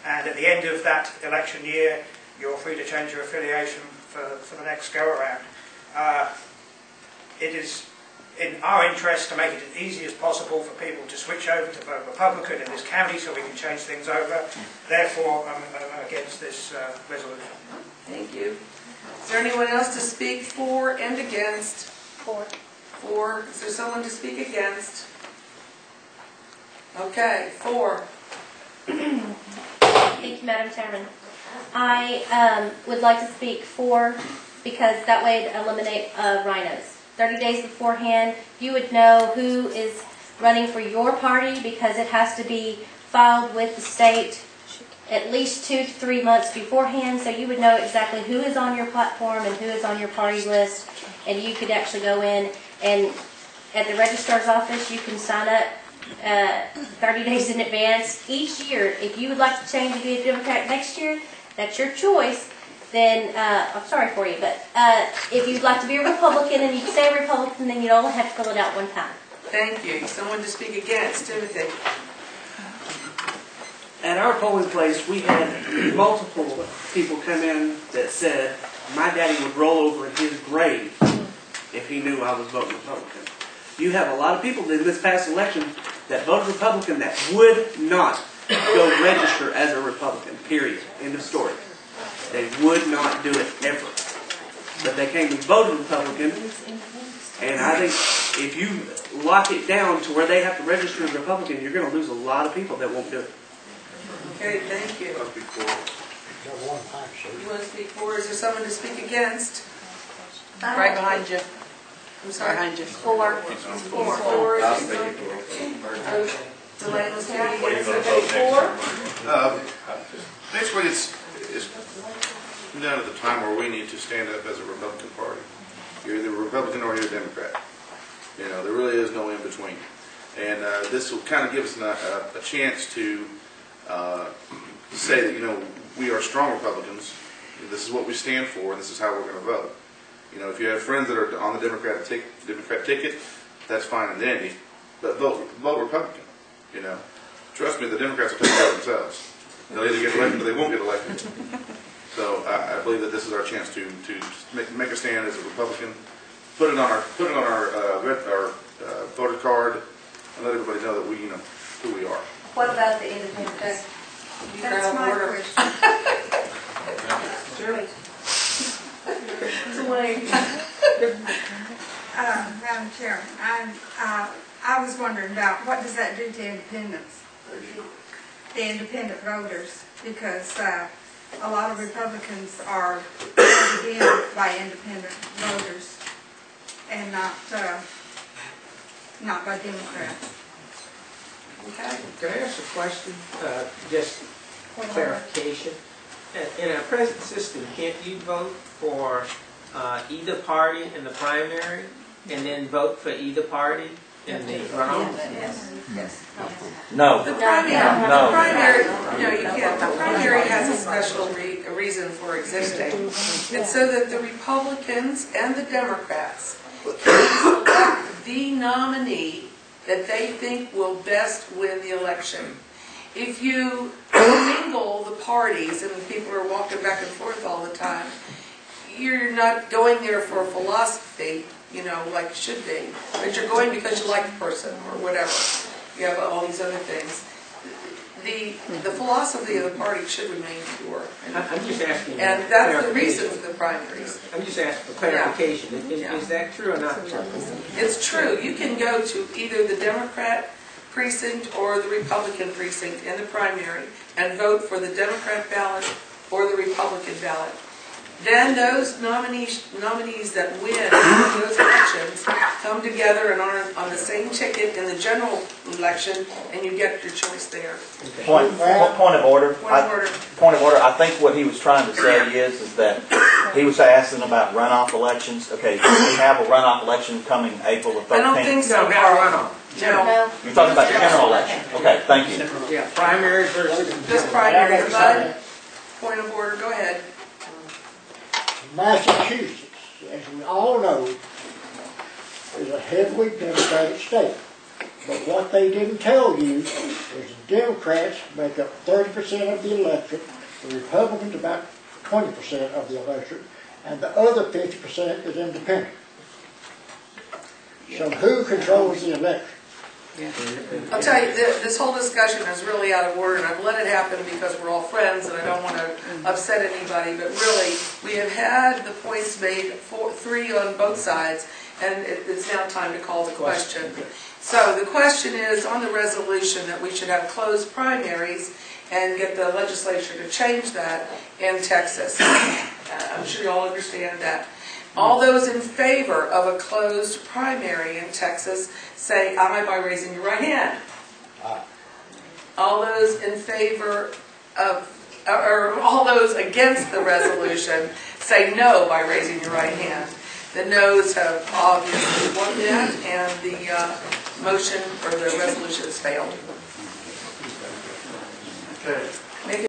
and at the end of that election year, you're free to change your affiliation for the next go-around. It is in our interest to make it as easy as possible for people to switch over to vote Republican in this county so we can change things over. Therefore, I'm against this resolution. Thank you. Is there anyone else to speak for and against? For. Is there someone to speak against? Okay, for. Thank you, Madam Chairman. I would like to speak for, because that way it eliminates rhinos. 30 days beforehand, you would know who is running for your party, because it has to be filed with the state at least 2 to 3 months beforehand, so you would know exactly who is on your platform and who is on your party list, and you could actually go in and at the registrar's office you can sign up 30 days in advance. Each year, if you would like to change to be a Democrat next year, that's your choice. Then I'm sorry for you, but if you'd like to be a Republican and you say Republican, then you'd only have to fill it out one time. Thank you. Someone to speak against? Timothy. At our polling place, we had multiple people come in that said my daddy would roll over in his grave if he knew I was voting Republican. You have a lot of people in this past election that voted Republican that would not go register as a Republican, period. End of story. They would not do it ever. But they came and voted Republican, and I think if you lock it down to where they have to register as Republican, you're going to lose a lot of people that won't do it. Okay, thank you. I'll speak for. You want to speak for? Is there someone to speak against? Right behind you. I'm sorry. Behind you. For. For. I'll speak for. Delaney was speaking against. Okay, for. Basically, it's down at the time where we need to stand up as a Republican Party. You're either a Republican or you're a Democrat. You know, there really is no in between. And this will kind of give us a chance to say that, you know, we are strong Republicans. This is what we stand for, and this is how we're going to vote. You know, if you have friends that are on the Democrat ticket, that's fine and dandy, but vote Republican. You know, trust me, the Democrats will take care of themselves. They'll either get elected or they won't get elected. So I believe that this is our chance to make a stand as a Republican, put it on our voter card, and let everybody know that we, you know, who we are. What about the independents? That's my question. Madam Chair, I was wondering about what does that do to independents, the independent voters, because a lot of Republicans are voted in by independent voters and not by Democrats. Okay. Can I ask a question? Just clarification. In our present system, can't you vote for either party in the primary and then vote for either party in the runoff? Yes. No. The primary, No. the primary, no, you can't. The primary has a special reason for existing. It's so that the Republicans and the Democrats can select the nominee that they think will best win the election. If you mingle the parties and people are walking back and forth all the time, you're not going there for philosophy, you know, like it should be, but you're going because you like the person or whatever. You have all these other things. The philosophy of the party should remain pure. I'm just asking. And that's the reason for the primaries. I'm just asking for clarification. Is that true or not true? It's true. You can go to either the Democrat precinct or the Republican precinct in the primary and vote for the Democrat ballot or the Republican ballot. Then those nominees that win those elections come together and are on the same ticket in the general election, and you get your choice there. Point of order. Point of order. I think what he was trying to say is that he was asking about runoff elections. Okay, we have a runoff election coming April the 13th. I don't think so. No, not runoff. No. You're talking about the general election. Okay, thank you. Yeah, primary versus Just primary. Bud, point of order. Go ahead. Massachusetts, as we all know, is a heavily Democratic state. But what they didn't tell you is the Democrats make up 30% of the electorate, the Republicans about 20% of the electorate, and the other 50% is independent. So who controls the election? I'll tell you, this whole discussion is really out of order, and I've let it happen because we're all friends and I don't want to upset anybody, but really, we have had the points made, 3 on both sides, and it's now time to call the question. So the question is on the resolution that we should have closed primaries and get the legislature to change that in Texas. I'm sure you all understand that. All those in favor of a closed primary in Texas say aye by raising your right hand. Aye. All those in favor of, or all those against the resolution say no by raising your right hand. The noes have obviously won that, and the motion or the resolution has failed. Okay.